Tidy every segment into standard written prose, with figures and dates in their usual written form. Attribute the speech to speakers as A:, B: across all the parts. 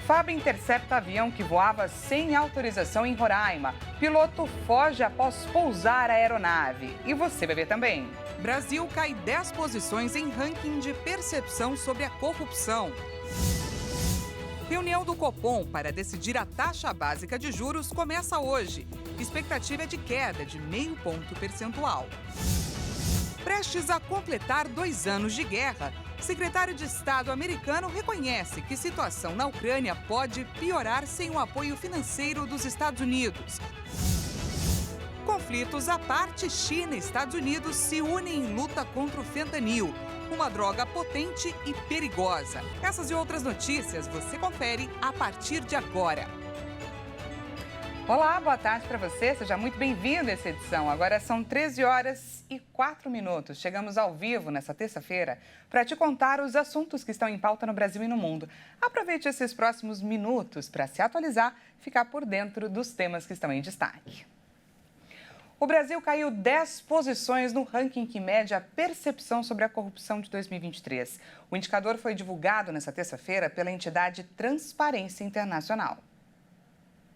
A: FAB intercepta avião que voava sem autorização em Roraima. Piloto foge após pousar a aeronave. E você vai ver também.
B: Brasil cai 10 posições em ranking de percepção sobre a corrupção. Reunião do Copom para decidir a taxa básica de juros começa hoje. Expectativa é de queda de 0,5 ponto percentual. Prestes a completar 2 anos de guerra, secretário de Estado americano reconhece que situação na Ucrânia pode piorar sem o apoio financeiro dos Estados Unidos. Conflitos à parte, China e Estados Unidos se unem em luta contra o fentanil, uma droga potente e perigosa. Essas e outras notícias você confere a partir de agora.
A: Olá, boa tarde para você. Seja muito bem-vindo a essa edição. Agora são 13h04. Chegamos ao vivo nessa terça-feira para te contar os assuntos que estão em pauta no Brasil e no mundo. Aproveite esses próximos minutos para se atualizar, ficar por dentro dos temas que estão em destaque. O Brasil caiu 10 posições no ranking que mede a percepção sobre a corrupção de 2023. O indicador foi divulgado nesta terça-feira pela entidade Transparência Internacional.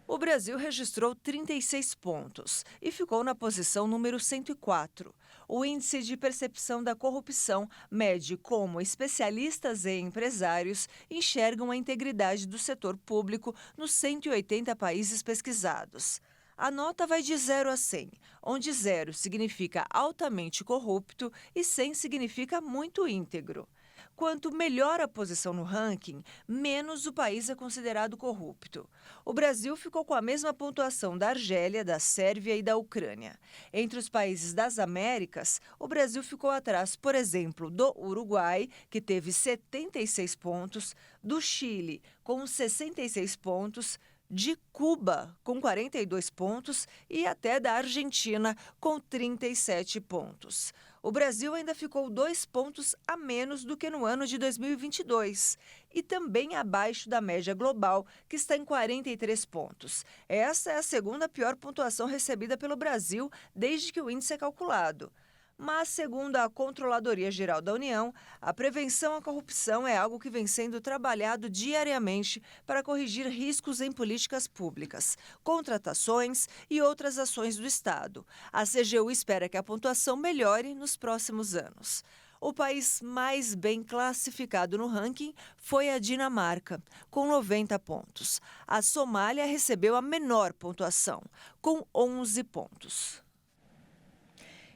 C: O Brasil registrou 36 pontos e ficou na posição número 104. O Índice de Percepção da Corrupção mede como especialistas e empresários enxergam a integridade do setor público nos 180 países pesquisados. A nota vai de 0 a 100, onde 0 significa altamente corrupto e 100 significa muito íntegro. Quanto melhor a posição no ranking, menos o país é considerado corrupto. O Brasil ficou com a mesma pontuação da Argélia, da Sérvia e da Ucrânia. Entre os países das Américas, o Brasil ficou atrás, por exemplo, do Uruguai, que teve 76 pontos, do Chile, com 66 pontos, de Cuba, com 42 pontos, e até da Argentina, com 37 pontos. O Brasil ainda ficou 2 pontos a menos do que no ano de 2022 e também abaixo da média global, que está em 43 pontos. Essa é a segunda pior pontuação recebida pelo Brasil desde que o índice é calculado. Mas, segundo a Controladoria Geral da União, a prevenção à corrupção é algo que vem sendo trabalhado diariamente para corrigir riscos em políticas públicas, contratações e outras ações do Estado. A CGU espera que a pontuação melhore nos próximos anos. O país mais bem classificado no ranking foi a Dinamarca, com 90 pontos. A Somália recebeu a menor pontuação, com 11 pontos.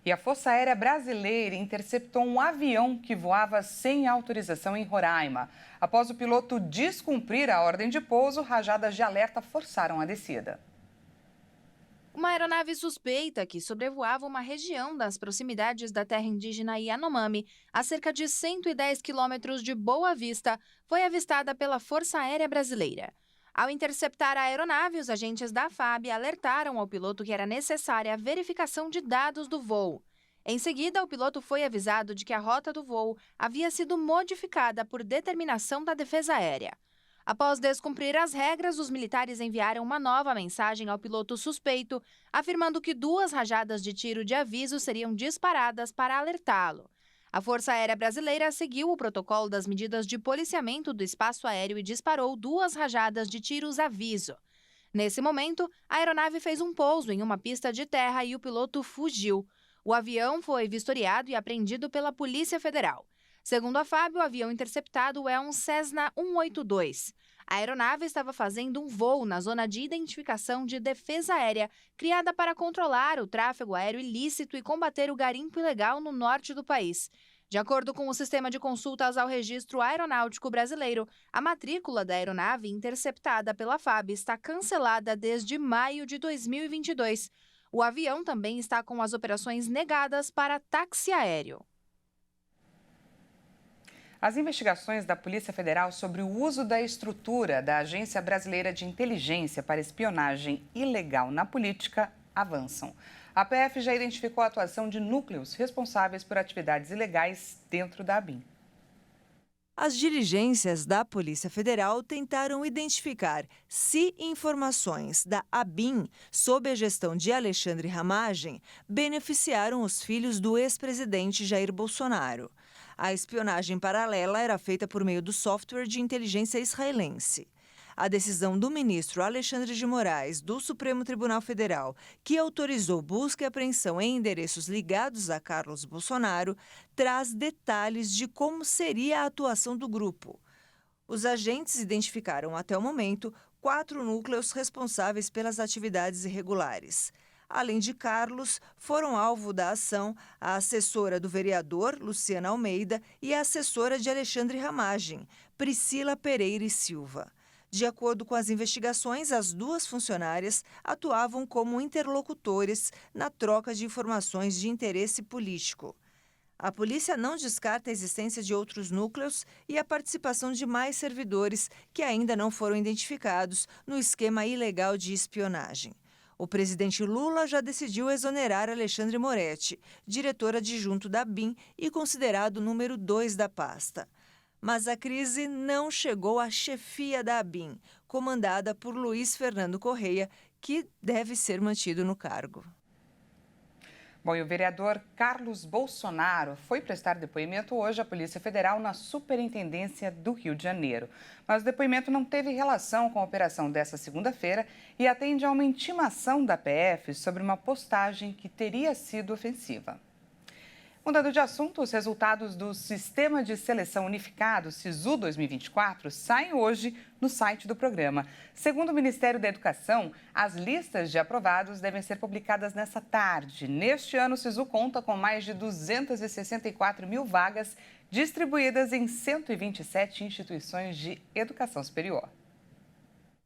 A: E a Força Aérea Brasileira interceptou um avião que voava sem autorização em Roraima. Após o piloto descumprir a ordem de pouso, rajadas de alerta forçaram a descida.
D: Uma aeronave suspeita que sobrevoava uma região das proximidades da terra indígena Yanomami, a cerca de 110 quilômetros de Boa Vista, foi avistada pela Força Aérea Brasileira. Ao interceptar a aeronave, os agentes da FAB alertaram ao piloto que era necessária a verificação de dados do voo. Em seguida, o piloto foi avisado de que a rota do voo havia sido modificada por determinação da Defesa Aérea. Após descumprir as regras, os militares enviaram uma nova mensagem ao piloto suspeito, afirmando que 2 rajadas de tiro de aviso seriam disparadas para alertá-lo. A Força Aérea Brasileira seguiu o protocolo das medidas de policiamento do espaço aéreo e disparou 2 rajadas de tiros aviso. Nesse momento, a aeronave fez um pouso em uma pista de terra e o piloto fugiu. O avião foi vistoriado e apreendido pela Polícia Federal. Segundo a FAB, o avião interceptado é um Cessna 182. A aeronave estava fazendo um voo na zona de identificação de defesa aérea, criada para controlar o tráfego aéreo ilícito e combater o garimpo ilegal no norte do país. De acordo com o Sistema de Consultas ao Registro Aeronáutico Brasileiro, a matrícula da aeronave interceptada pela FAB está cancelada desde maio de 2022. O avião também está com as operações negadas para táxi aéreo.
A: As investigações da Polícia Federal sobre o uso da estrutura da Agência Brasileira de Inteligência para espionagem ilegal na política avançam. A PF já identificou a atuação de núcleos responsáveis por atividades ilegais dentro da ABIN.
C: As diligências da Polícia Federal tentaram identificar se informações da ABIN sob a gestão de Alexandre Ramagem beneficiaram os filhos do ex-presidente Jair Bolsonaro. A espionagem paralela era feita por meio do software de inteligência israelense. A decisão do ministro Alexandre de Moraes, do Supremo Tribunal Federal, que autorizou busca e apreensão em endereços ligados a Carlos Bolsonaro, traz detalhes de como seria a atuação do grupo. Os agentes identificaram, até o momento, 4 núcleos responsáveis pelas atividades irregulares. Além de Carlos, foram alvo da ação a assessora do vereador, Luciana Almeida, e a assessora de Alexandre Ramagem, Priscila Pereira e Silva. De acordo com as investigações, as 2 funcionárias atuavam como interlocutores na troca de informações de interesse político. A polícia não descarta a existência de outros núcleos e a participação de mais servidores que ainda não foram identificados no esquema ilegal de espionagem. O presidente Lula já decidiu exonerar Alexandre Moretti, diretor adjunto da ABIN e considerado o número 2 da pasta. Mas a crise não chegou à chefia da ABIN, comandada por Luiz Fernando Correia, que deve ser mantido no cargo.
A: Bom, e o vereador Carlos Bolsonaro foi prestar depoimento hoje à Polícia Federal na Superintendência do Rio de Janeiro. Mas o depoimento não teve relação com a operação dessa segunda-feira e atende a uma intimação da PF sobre uma postagem que teria sido ofensiva. Mudando de assunto, os resultados do Sistema de Seleção Unificado, SISU 2024, saem hoje no site do programa. Segundo o Ministério da Educação, as listas de aprovados devem ser publicadas nesta tarde. Neste ano, o SISU conta com mais de 264 mil vagas distribuídas em 127 instituições de educação superior.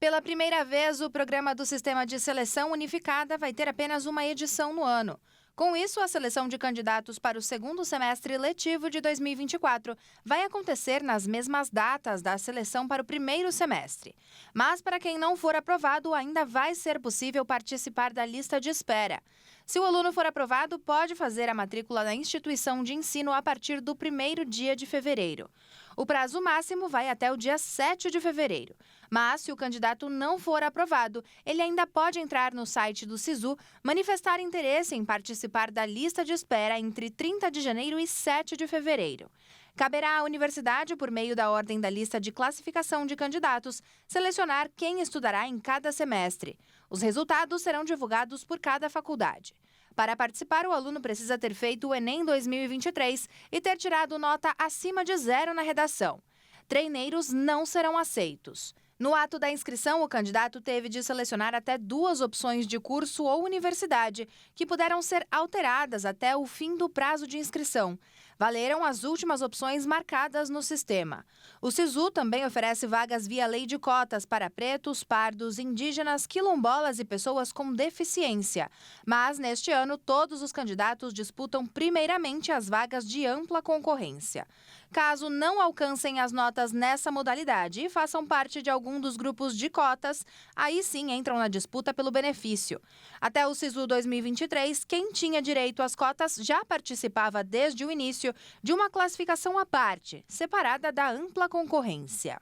D: Pela primeira vez, o programa do Sistema de Seleção Unificada vai ter apenas uma edição no ano. Com isso, a seleção de candidatos para o segundo semestre letivo de 2024 vai acontecer nas mesmas datas da seleção para o primeiro semestre. Mas, para quem não for aprovado, ainda vai ser possível participar da lista de espera. Se o aluno for aprovado, pode fazer a matrícula na instituição de ensino a partir do primeiro dia de fevereiro. O prazo máximo vai até o dia 7 de fevereiro. Mas, se o candidato não for aprovado, ele ainda pode entrar no site do SISU, manifestar interesse em participar da lista de espera entre 30 de janeiro e 7 de fevereiro. Caberá à universidade, por meio da ordem da lista de classificação de candidatos, selecionar quem estudará em cada semestre. Os resultados serão divulgados por cada faculdade. Para participar, o aluno precisa ter feito o Enem 2023 e ter tirado nota acima de 0 na redação. Treineiros não serão aceitos. No ato da inscrição, o candidato teve de selecionar até 2 opções de curso ou universidade, que puderam ser alteradas até o fim do prazo de inscrição. Valeram as últimas opções marcadas no sistema. O SISU também oferece vagas via lei de cotas para pretos, pardos, indígenas, quilombolas e pessoas com deficiência. Mas, neste ano, todos os candidatos disputam primeiramente as vagas de ampla concorrência. Caso não alcancem as notas nessa modalidade e façam parte de algum dos grupos de cotas, aí sim entram na disputa pelo benefício. Até o SISU 2023, quem tinha direito às cotas já participava desde o início de uma classificação à parte, separada da ampla concorrência.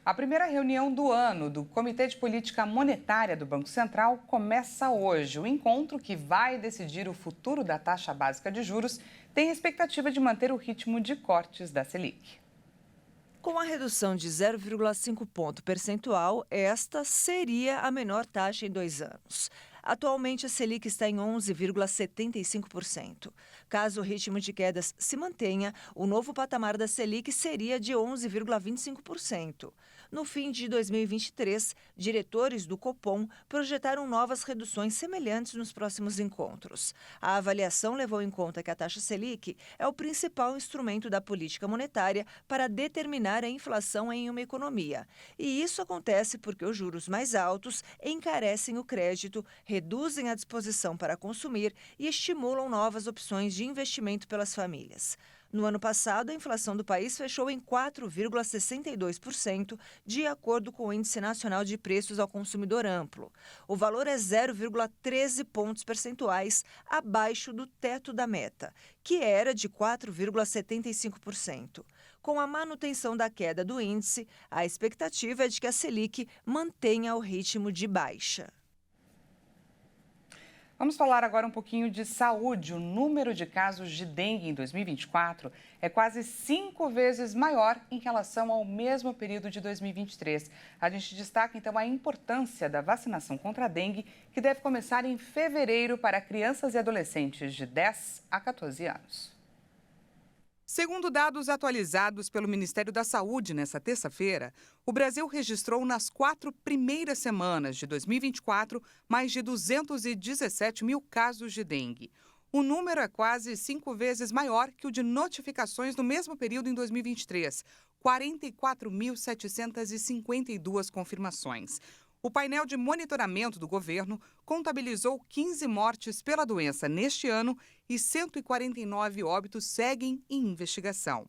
A: A primeira reunião do ano do Comitê de Política Monetária do Banco Central começa hoje. O encontro, que vai decidir o futuro da taxa básica de juros, tem a expectativa de manter o ritmo de cortes da Selic.
C: Com a redução de 0,5 ponto percentual, esta seria a menor taxa em 2 anos. Atualmente, a Selic está em 11,75%. Caso o ritmo de quedas se mantenha, o novo patamar da Selic seria de 11,25%. No fim de 2023, diretores do Copom projetaram novas reduções semelhantes nos próximos encontros. A avaliação levou em conta que a taxa Selic é o principal instrumento da política monetária para determinar a inflação em uma economia. E isso acontece porque os juros mais altos encarecem o crédito, reduzem a disposição para consumir e estimulam novas opções de investimento pelas famílias. No ano passado, a inflação do país fechou em 4,62%, de acordo com o Índice Nacional de Preços ao Consumidor Amplo. O valor é 0,13 pontos percentuais abaixo do teto da meta, que era de 4,75%. Com a manutenção da queda do índice, a expectativa é de que a Selic mantenha o ritmo de baixa.
A: Vamos falar agora um pouquinho de saúde. O número de casos de dengue em 2024 é quase 5 vezes maior em relação ao mesmo período de 2023. A gente destaca, então, a importância da vacinação contra a dengue, que deve começar em fevereiro para crianças e adolescentes de 10 a 14 anos.
B: Segundo dados atualizados pelo Ministério da Saúde nesta terça-feira, o Brasil registrou nas 4 primeiras semanas de 2024 mais de 217 mil casos de dengue. O número é quase 5 vezes maior que o de notificações no mesmo período em 2023, 44.752 confirmações. O painel de monitoramento do governo contabilizou 15 mortes pela doença neste ano e 149 óbitos seguem em investigação.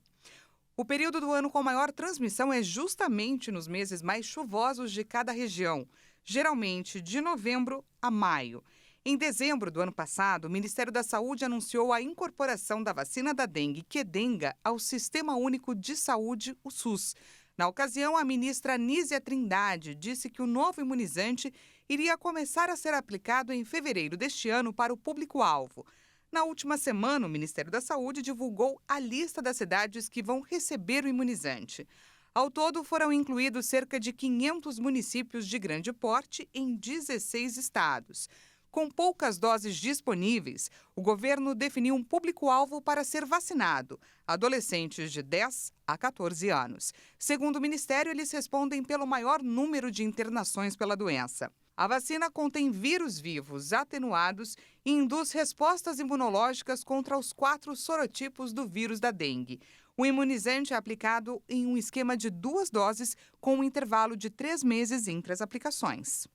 B: O período do ano com maior transmissão é justamente nos meses mais chuvosos de cada região, geralmente de novembro a maio. Em dezembro do ano passado, o Ministério da Saúde anunciou a incorporação da vacina da dengue Qdenga ao Sistema Único de Saúde, o SUS. Na ocasião, a ministra Anísia Trindade disse que o novo imunizante iria começar a ser aplicado em fevereiro deste ano para o público-alvo. Na última semana, o Ministério da Saúde divulgou a lista das cidades que vão receber o imunizante. Ao todo, foram incluídos cerca de 500 municípios de grande porte em 16 estados. Com poucas doses disponíveis, o governo definiu um público-alvo para ser vacinado, adolescentes de 10 a 14 anos. Segundo o Ministério, eles respondem pelo maior número de internações pela doença. A vacina contém vírus vivos atenuados e induz respostas imunológicas contra os 4 sorotipos do vírus da dengue. O imunizante é aplicado em um esquema de 2 doses, com um intervalo de 3 meses entre as aplicações.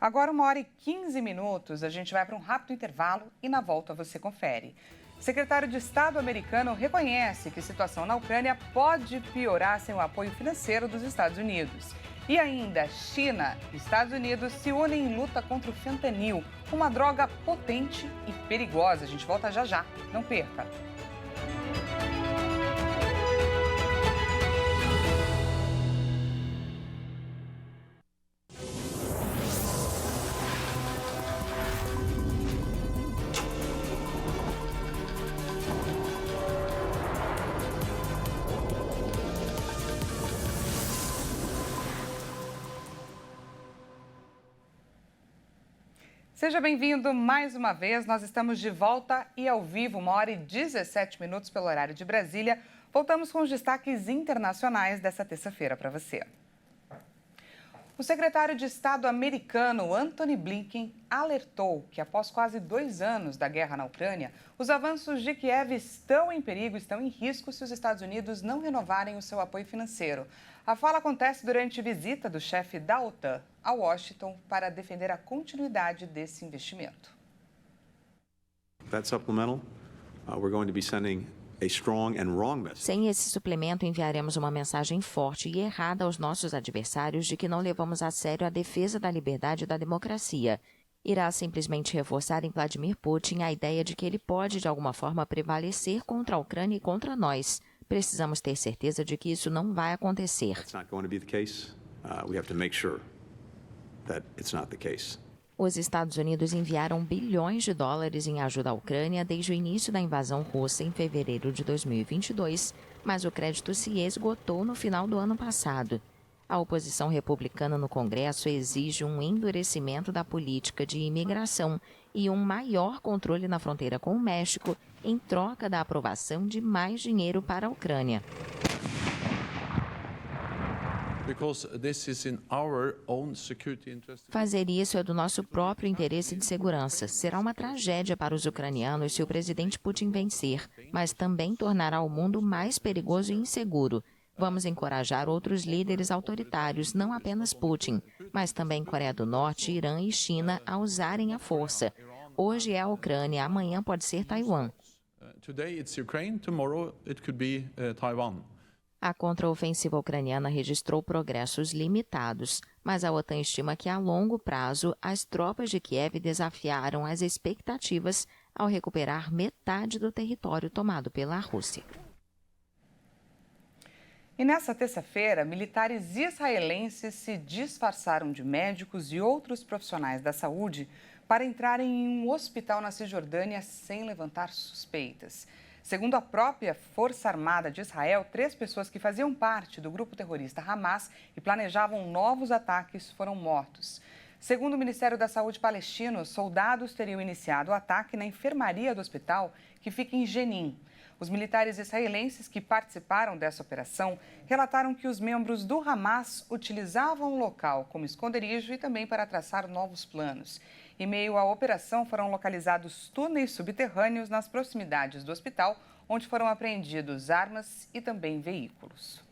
A: Agora, 1h15, a gente vai para um rápido intervalo e na volta você confere. O secretário de Estado americano reconhece que a situação na Ucrânia pode piorar sem o apoio financeiro dos Estados Unidos. E ainda, China e Estados Unidos se unem em luta contra o fentanil, uma droga potente e perigosa. A gente volta já já, não perca! Seja bem-vindo mais uma vez. Nós estamos de volta e ao vivo, 1h17 pelo horário de Brasília. Voltamos com os destaques internacionais dessa terça-feira para você. O secretário de Estado americano, Antony Blinken, alertou que após quase 2 anos da guerra na Ucrânia, os avanços de Kiev estão em perigo, estão em risco se os Estados Unidos não renovarem o seu apoio financeiro. A fala acontece durante visita do chefe da OTAN a Washington para defender a continuidade desse investimento.
E: That supplemental, we're going to be sending a strong and wrong message.
F: Sem esse suplemento, enviaremos uma mensagem forte e errada aos nossos adversários de que não levamos a sério a defesa da liberdade e da democracia. Irá simplesmente reforçar em Vladimir Putin a ideia de que ele pode, de alguma forma, prevalecer contra a Ucrânia e contra nós. Precisamos ter certeza de que isso não vai acontecer.
E: It's not going to be the case. We have to make sure that it's not the case.
F: Os Estados Unidos enviaram bilhões de dólares em ajuda à Ucrânia desde o início da invasão russa em fevereiro de 2022, mas o crédito se esgotou no final do ano passado. A oposição republicana no Congresso exige um endurecimento da política de imigração e um maior controle na fronteira com o México em troca da aprovação de mais dinheiro para a Ucrânia. Fazer isso é do nosso próprio interesse de segurança. Será uma tragédia para os ucranianos se o presidente Putin vencer, mas também tornará o mundo mais perigoso e inseguro. Vamos encorajar outros líderes autoritários, não apenas Putin, mas também Coreia do Norte, Irã e China a usarem a força. Hoje é a Ucrânia, amanhã pode ser Taiwan. A contraofensiva ucraniana registrou progressos limitados, mas a OTAN estima que a longo prazo as tropas de Kiev desafiaram as expectativas ao recuperar metade do território tomado pela Rússia.
A: E nessa terça-feira, militares israelenses se disfarçaram de médicos e outros profissionais da saúde para entrarem em um hospital na Cisjordânia sem levantar suspeitas. Segundo a própria Força Armada de Israel, 3 pessoas que faziam parte do grupo terrorista Hamas e planejavam novos ataques foram mortos. Segundo o Ministério da Saúde palestino, soldados teriam iniciado o ataque na enfermaria do hospital, que fica em Jenin. Os militares israelenses que participaram dessa operação relataram que os membros do Hamas utilizavam o local como esconderijo e também para traçar novos planos. Em meio à operação, foram localizados túneis subterrâneos nas proximidades do hospital, onde foram apreendidos armas e também veículos.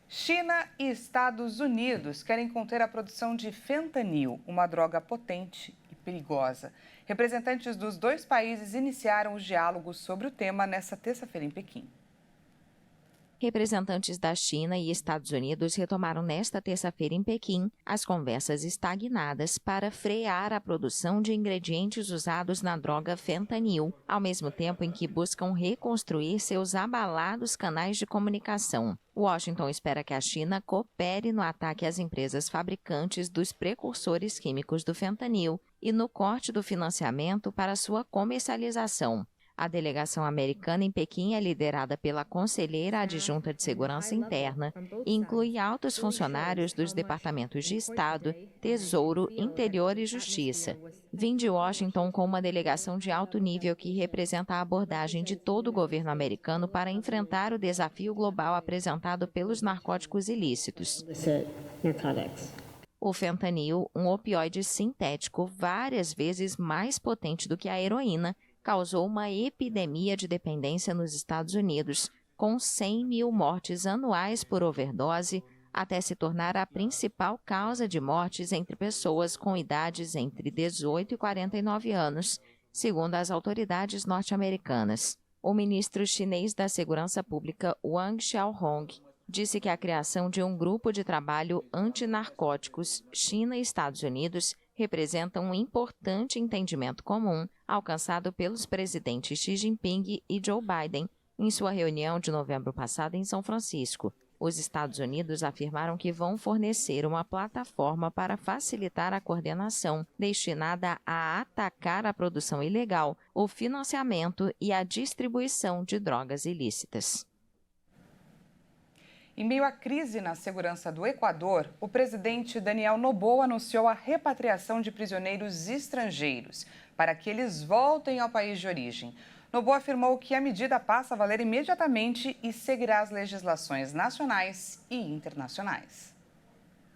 A: China e Estados Unidos querem conter a produção de fentanil, uma droga potente e perigosa. Representantes dos 2 países iniciaram os diálogos sobre o tema nesta terça-feira em Pequim.
F: Representantes da China e Estados Unidos retomaram nesta terça-feira em Pequim as conversas estagnadas para frear a produção de ingredientes usados na droga fentanil, ao mesmo tempo em que buscam reconstruir seus abalados canais de comunicação. Washington espera que a China coopere no ataque às empresas fabricantes dos precursores químicos do fentanil e no corte do financiamento para sua comercialização. A delegação americana em Pequim é liderada pela conselheira adjunta de Segurança Interna e inclui altos funcionários dos departamentos de Estado, Tesouro, Interior e Justiça. Vim de Washington com uma delegação de alto nível que representa a abordagem de todo o governo americano para enfrentar o desafio global apresentado pelos narcóticos ilícitos. O fentanil, um opioide sintético várias vezes mais potente do que a heroína, causou uma epidemia de dependência nos Estados Unidos, com 100 mil mortes anuais por overdose, até se tornar a principal causa de mortes entre pessoas com idades entre 18 e 49 anos, segundo as autoridades norte-americanas. O ministro chinês da Segurança Pública, Wang Xiaohong, disse que a criação de um grupo de trabalho antinarcóticos China e Estados Unidos representa um importante entendimento comum alcançado pelos presidentes Xi Jinping e Joe Biden em sua reunião de novembro passado em São Francisco. Os Estados Unidos afirmaram que vão fornecer uma plataforma para facilitar a coordenação destinada a atacar a produção ilegal, o financiamento e a distribuição de drogas ilícitas.
A: Em meio à crise na segurança do Equador, o presidente Daniel Noboa anunciou a repatriação de prisioneiros estrangeiros para que eles voltem ao país de origem. Noboa afirmou que a medida passa a valer imediatamente e seguirá as legislações nacionais e internacionais.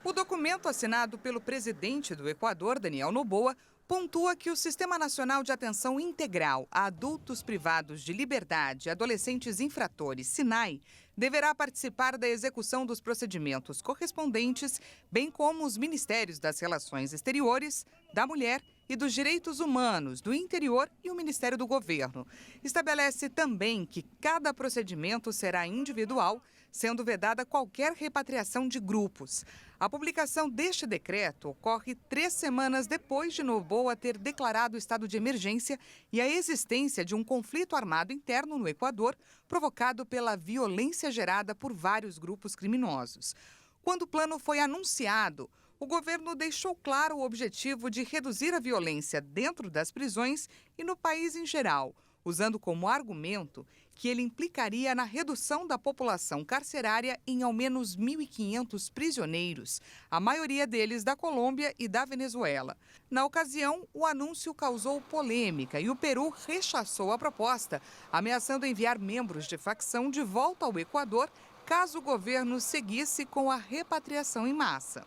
B: O documento assinado pelo presidente do Equador, Daniel Noboa, pontua que o Sistema Nacional de Atenção Integral a Adultos Privados de Liberdade e Adolescentes Infratores, SINAI, deverá participar da execução dos procedimentos correspondentes, bem como os Ministérios das Relações Exteriores, da Mulher e dos Direitos Humanos, do Interior e o Ministério do Governo. Estabelece também que cada procedimento será individual, sendo vedada qualquer repatriação de grupos. A publicação deste decreto ocorre 3 semanas depois de Noboa ter declarado o estado de emergência e a existência de um conflito armado interno no Equador, provocado pela violência gerada por vários grupos criminosos. Quando o plano foi anunciado, o governo deixou claro o objetivo de reduzir a violência dentro das prisões e no país em geral, usando como argumento que ele implicaria na redução da população carcerária em ao menos 1.500 prisioneiros, a maioria deles da Colômbia e da Venezuela. Na ocasião, o anúncio causou polêmica e o Peru rechaçou a proposta, ameaçando enviar membros de facção de volta ao Equador caso o governo seguisse com a repatriação em massa.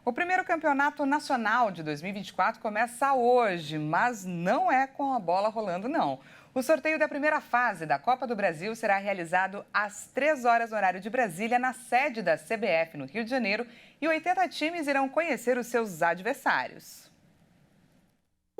A: O primeiro campeonato nacional de 2024 começa hoje, mas não é com a bola rolando, não. O sorteio da primeira fase da Copa do Brasil será realizado às 3 horas no horário de Brasília, na sede da CBF, no Rio de Janeiro, e 80 times irão conhecer os seus adversários.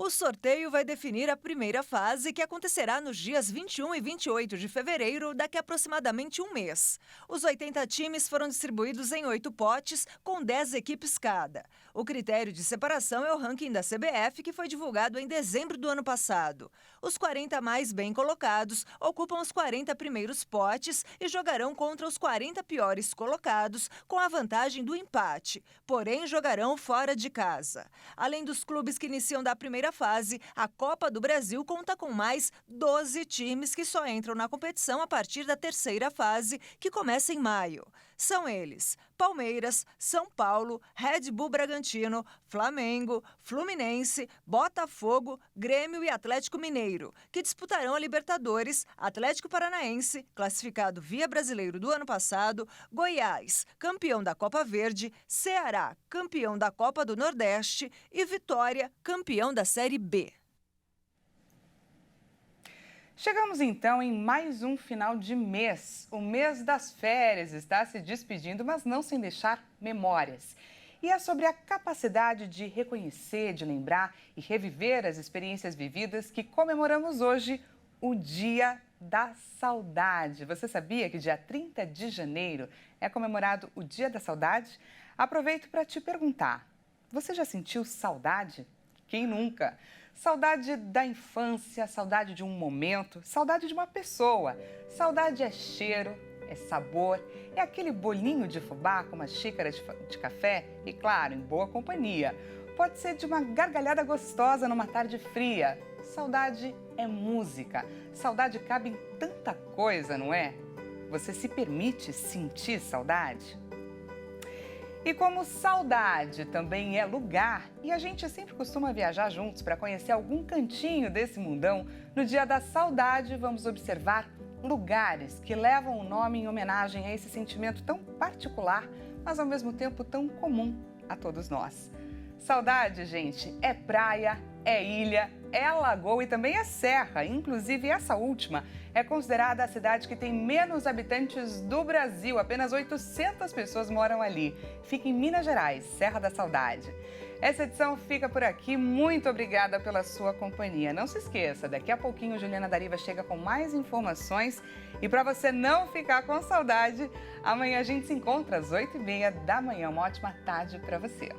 C: O sorteio vai definir a primeira fase, que acontecerá nos dias 21 e 28 de fevereiro, daqui a aproximadamente um mês. Os 80 times foram distribuídos em 8 potes, com 10 equipes cada. O critério de separação é o ranking da CBF, que foi divulgado em dezembro do ano passado. Os 40 mais bem colocados ocupam os 40 primeiros potes e jogarão contra os 40 piores colocados, com a vantagem do empate, porém jogarão fora de casa. Além dos clubes que iniciam da primeira fase, a Copa do Brasil conta com mais 12 times que só entram na competição a partir da terceira fase, que começa em maio. São eles: Palmeiras, São Paulo, Red Bull Bragantino, Flamengo, Fluminense, Botafogo, Grêmio e Atlético Mineiro, que disputarão a Libertadores, Atlético Paranaense, classificado via Brasileiro do ano passado, Goiás, campeão da Copa Verde, Ceará, campeão da Copa do Nordeste e Vitória, campeão da Série B.
A: Chegamos então em mais um final de mês. O mês das férias está se despedindo, mas não sem deixar memórias. E é sobre a capacidade de reconhecer, de lembrar e reviver as experiências vividas que comemoramos hoje o Dia da Saudade. Você sabia que dia 30 de janeiro é comemorado o Dia da Saudade? Aproveito para te perguntar, você já sentiu saudade? Quem nunca? Saudade da infância, saudade de um momento, saudade de uma pessoa. Saudade é cheiro, é sabor, é aquele bolinho de fubá com uma xícara de café e, claro, em boa companhia. Pode ser de uma gargalhada gostosa numa tarde fria. Saudade é música. Saudade cabe em tanta coisa, não é? Você se permite sentir saudade? E como saudade também é lugar, e a gente sempre costuma viajar juntos para conhecer algum cantinho desse mundão, no Dia da Saudade vamos observar lugares que levam o nome em homenagem a esse sentimento tão particular, mas ao mesmo tempo tão comum a todos nós. Saudade, gente, é praia, é ilha, é lagoa e também é serra. Inclusive, essa última é considerada a cidade que tem menos habitantes do Brasil. Apenas 800 pessoas moram ali. Fica em Minas Gerais, Serra da Saudade. Essa edição fica por aqui. Muito obrigada pela sua companhia. Não se esqueça, daqui a pouquinho Juliana Dariva chega com mais informações. E para você não ficar com saudade, amanhã a gente se encontra às 8h30 da manhã. Uma ótima tarde para você.